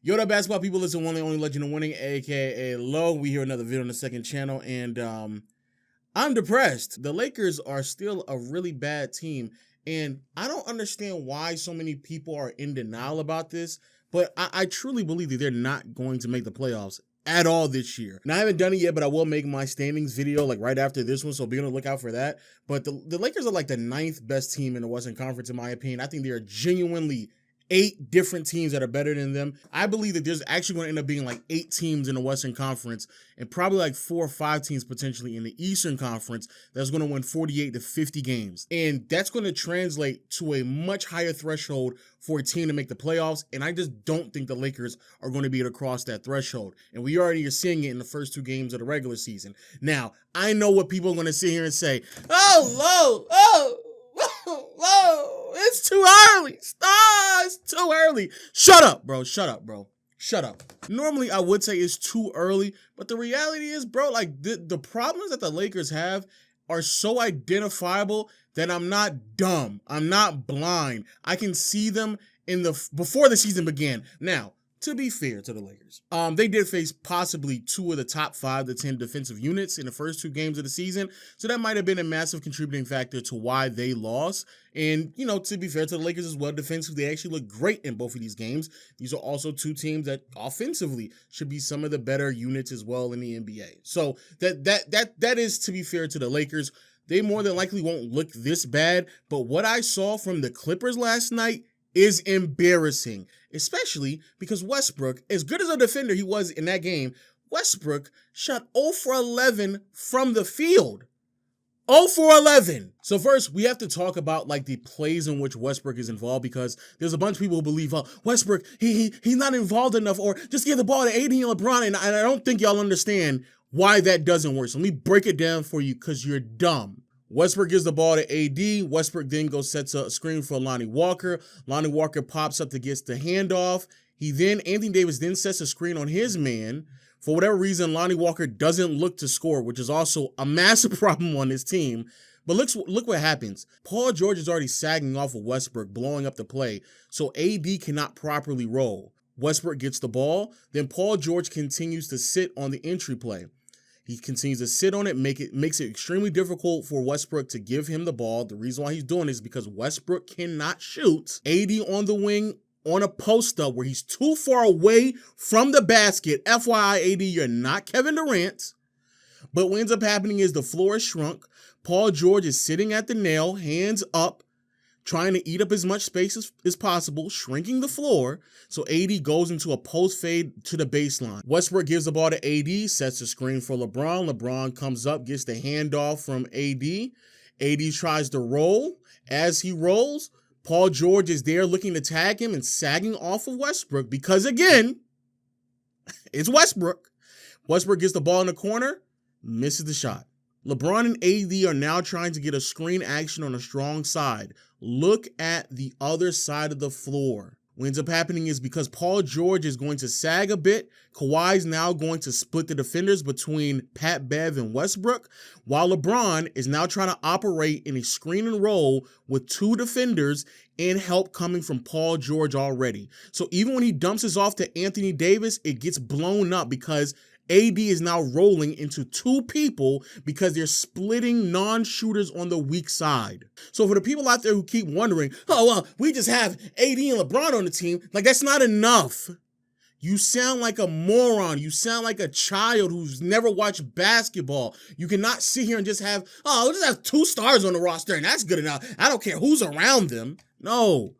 Yo, up, basketball people? Listen, one and only legend of winning, aka Low. We hear another video on the second channel, and I'm depressed. The Lakers are still a really bad team, and I don't understand why so many people are in denial about this, but I truly believe that they're not going to make the playoffs at all this year. Now, I haven't done it yet, but I will make my standings video like right after this one, so be on the lookout for that. But the Lakers are like the 9th best team in the Western Conference, in my opinion. I think they are genuinely 8 different teams that are better than them. I believe that there's actually going to end up being like 8 teams in the Western Conference and probably like 4 or 5 teams potentially in the Eastern Conference that's going to win 48 to 50 games. And that's going to translate to a much higher threshold for a team to make the playoffs. And I just don't think the Lakers are going to be able to cross that threshold. And we already are seeing it in the first 2 games of the regular season. Now, I know what people are going to sit here and say, it's too early. It's too early. Shut up, bro. Normally, I would say it's too early, but the reality is, bro, like the problems that the Lakers have are so identifiable that I'm not dumb. I'm not blind. I can see them before the season began. Now, to be fair to the Lakers, they did face possibly 2 of the top 5 to 10 defensive units in the first 2 games of the season, so that might have been a massive contributing factor to why they lost. And, you know, to be fair to the Lakers as well, defensively, they actually look great in both of these games. These are also 2 teams that offensively should be some of the better units as well in the NBA. So that is, to be fair to the Lakers. They more than likely won't look this bad, but what I saw from the Clippers last night is embarrassing, especially because Westbrook, as good as a defender he was in that game, Westbrook shot 0 for 11 from the field. 0 for 11. So first, we have to talk about like the plays in which Westbrook is involved, because there's a bunch of people who believe, Westbrook, he's not involved enough, or just give the ball to AD and LeBron, and I don't think y'all understand why that doesn't work. So let me break it down for you, because you're dumb. Westbrook gives the ball to AD. Westbrook then sets a screen for Lonnie Walker. Lonnie Walker pops up to get the handoff. Anthony Davis then sets a screen on his man. For whatever reason, Lonnie Walker doesn't look to score, which is also a massive problem on his team. But look what happens. Paul George is already sagging off of Westbrook, blowing up the play, so AD cannot properly roll. Westbrook gets the ball. Then Paul George continues to sit on the entry play. He continues to sit on it, makes it extremely difficult for Westbrook to give him the ball. The reason why he's doing this is because Westbrook cannot shoot. AD on the wing on a post-up where he's too far away from the basket. FYI, AD, you're not Kevin Durant. But what ends up happening is the floor is shrunk. Paul George is sitting at the nail, hands up, trying to eat up as much space as possible, shrinking the floor, so AD goes into a post fade to the baseline. Westbrook gives the ball to AD, sets the screen for LeBron. LeBron comes up, gets the handoff from AD. AD tries to roll. As he rolls, Paul George is there looking to tag him and sagging off of Westbrook because, again, it's Westbrook. Westbrook gets the ball in the corner, misses the shot. LeBron and AD are now trying to get a screen action on a strong side. Look at the other side of the floor. What ends up happening is because Paul George is going to sag a bit, Kawhi's now going to split the defenders between Pat Bev and Westbrook, while LeBron is now trying to operate in a screen and roll with 2 defenders and help coming from Paul George already. So even when he dumps this off to Anthony Davis, it gets blown up because AD is now rolling into 2 people because they're splitting non-shooters on the weak side. So for the people out there who keep wondering, we just have AD and LeBron on the team, like that's not enough. You sound like a moron. You sound like a child who's never watched basketball. You cannot sit here and just have, we'll just have 2 stars on the roster and that's good enough. I don't care who's around them. No.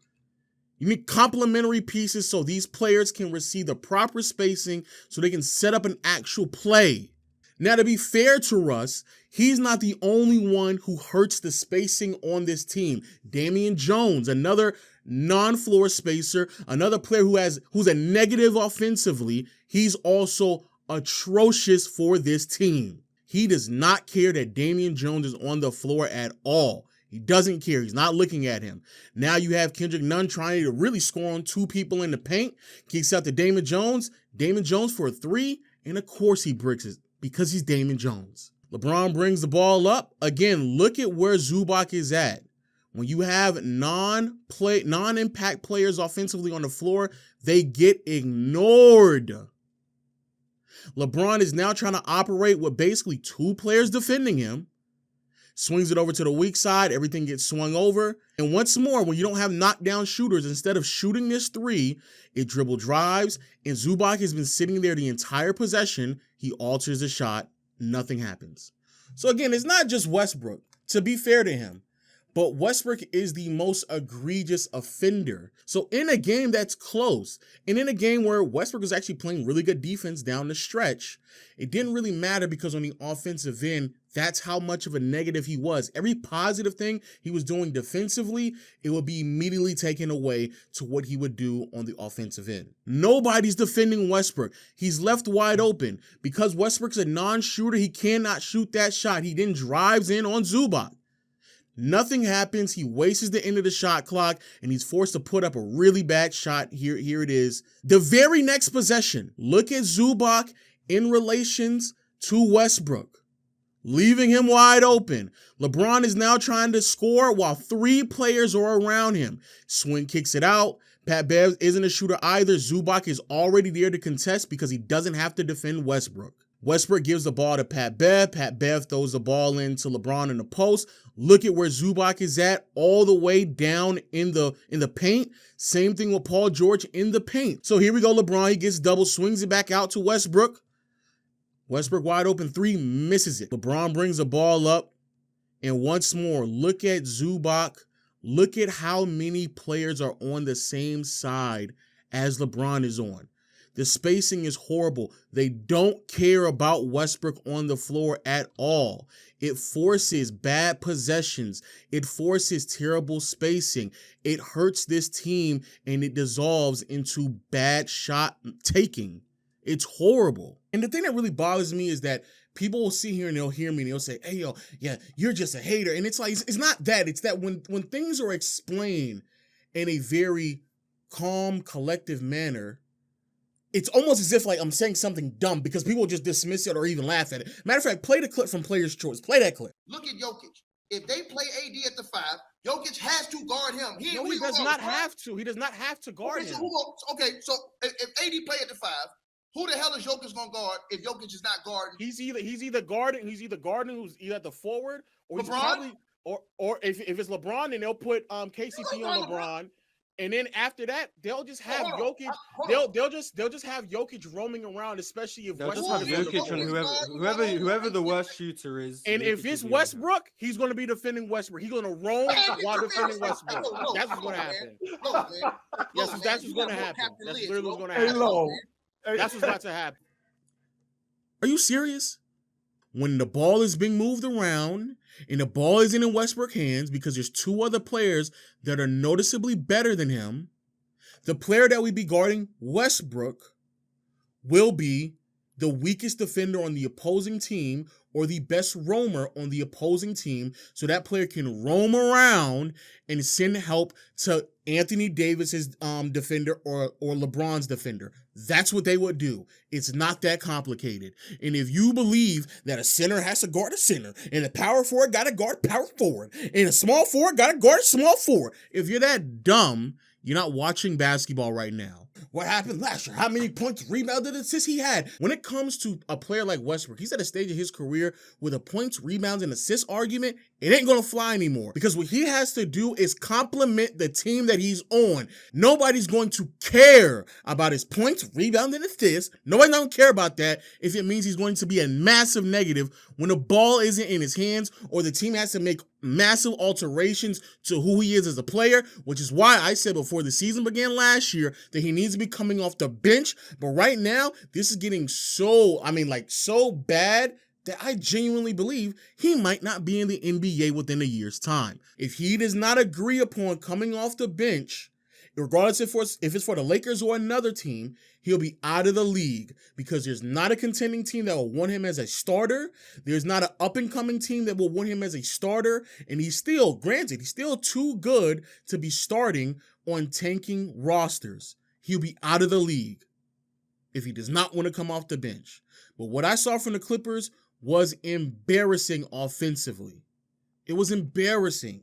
You need complementary pieces so these players can receive the proper spacing so they can set up an actual play. Now, to be fair to Russ, he's not the only one who hurts the spacing on this team. Damian Jones, another non-floor spacer, another player who's a negative offensively, he's also atrocious for this team. He does not care that Damian Jones is on the floor at all. He doesn't care. He's not looking at him. Now you have Kendrick Nunn trying to really score on 2 people in the paint. Kicks out to Damon Jones. Damon Jones for a 3. And of course he bricks it because he's Damon Jones. LeBron brings the ball up. Again, look at where Zubac is at. When you have non-impact players offensively on the floor, they get ignored. LeBron is now trying to operate with basically 2 players defending him. Swings it over to the weak side, everything gets swung over. And once more, when you don't have knockdown shooters, instead of shooting this 3, it dribble drives, and Zubac has been sitting there the entire possession. He alters the shot, nothing happens. So again, it's not just Westbrook, to be fair to him, but Westbrook is the most egregious offender. So in a game that's close, and in a game where Westbrook was actually playing really good defense down the stretch, it didn't really matter because on the offensive end, that's how much of a negative he was. Every positive thing he was doing defensively, it would be immediately taken away to what he would do on the offensive end. Nobody's defending Westbrook. He's left wide open. Because Westbrook's a non-shooter, he cannot shoot that shot. He then drives in on Zubac. Nothing happens. He wastes the end of the shot clock, and he's forced to put up a really bad shot. Here it is. The very next possession, look at Zubac in relations to Westbrook, leaving him wide open. LeBron is now trying to score while 3 players are around him. Swing kicks it out. Pat Bev isn't a shooter either. Zubac is already there to contest because he doesn't have to defend Westbrook. Westbrook gives the ball to Pat Bev. Pat Bev throws the ball into LeBron in the post. Look at where Zubac is at, all the way down in the paint. Same thing with Paul George in the paint. So here we go, LeBron. He gets double, swings it back out to Westbrook. Westbrook wide open 3, misses it. LeBron brings the ball up. And once more, look at Zubac. Look at how many players are on the same side as LeBron is on. The spacing is horrible. They don't care about Westbrook on the floor at all. It forces bad possessions. It forces terrible spacing. It hurts this team, and it dissolves into bad shot taking. It's horrible. And the thing that really bothers me is that people will sit here and they'll hear me and they'll say, hey, yo, yeah, you're just a hater. And it's like, it's not that. It's that when things are explained in a very calm, collective manner, it's almost as if like I'm saying something dumb because people just dismiss it or even laugh at it. Matter of fact, play the clip from Player's Choice. Play that clip. Look at Jokic. If they play AD at the 5, Jokic has to guard him. He does not have to. He does not have to guard him. So if AD play at the 5, who the hell is Jokic going to guard if Jokic is not guarding? He's either guarding who's either at the forward or LeBron? He's probably or if it's LeBron, then they'll put KCP on LeBron. And then after that, they'll just have Jokic. They'll just have Jokic roaming around, especially if they'll Westbrook just have Jokic on whoever the worst shooter is. And if it's Westbrook, he's going to be defending Westbrook. He's going to roam while defending Westbrook. That's what's going to happen. Yes, that's what's going to happen. That's literally what's going to happen. That's what's about to happen. Are you serious? When the ball is being moved around and the ball isn't in Westbrook's hands because there's 2 other players that are noticeably better than him, the player that we be guarding, Westbrook, will be the weakest defender on the opposing team or the best roamer on the opposing team, so that player can roam around and send help to Anthony Davis's defender or LeBron's defender. That's what they would do. It's not that complicated. And if you believe that a center has to guard a center, and a power forward got to guard power forward, and a small forward got to guard a small forward, if you're that dumb, you're not watching basketball right now. What happened last year? How many points, rebounds, and assists he had? When it comes to a player like Westbrook, he's at a stage of his career with a points, rebounds, and assists argument. It ain't going to fly anymore because what he has to do is complement the team that he's on. Nobody's going to care about his points, rebounds, and assists. Nobody's going to care about that if it means he's going to be a massive negative when the ball isn't in his hands or the team has to make massive alterations to who he is as a player, which is why I said before the season began last year that he needs to be coming off the bench. But right now, this is getting so bad that I genuinely believe he might not be in the NBA within a year's time. If he does not agree upon coming off the bench, regardless if it's for the Lakers or another team, he'll be out of the league because there's not a contending team that will want him as a starter. There's not an up-and-coming team that will want him as a starter. And he's still too good to be starting on tanking rosters. He'll be out of the league if he does not want to come off the bench. But what I saw from the Clippers was embarrassing offensively. It was embarrassing.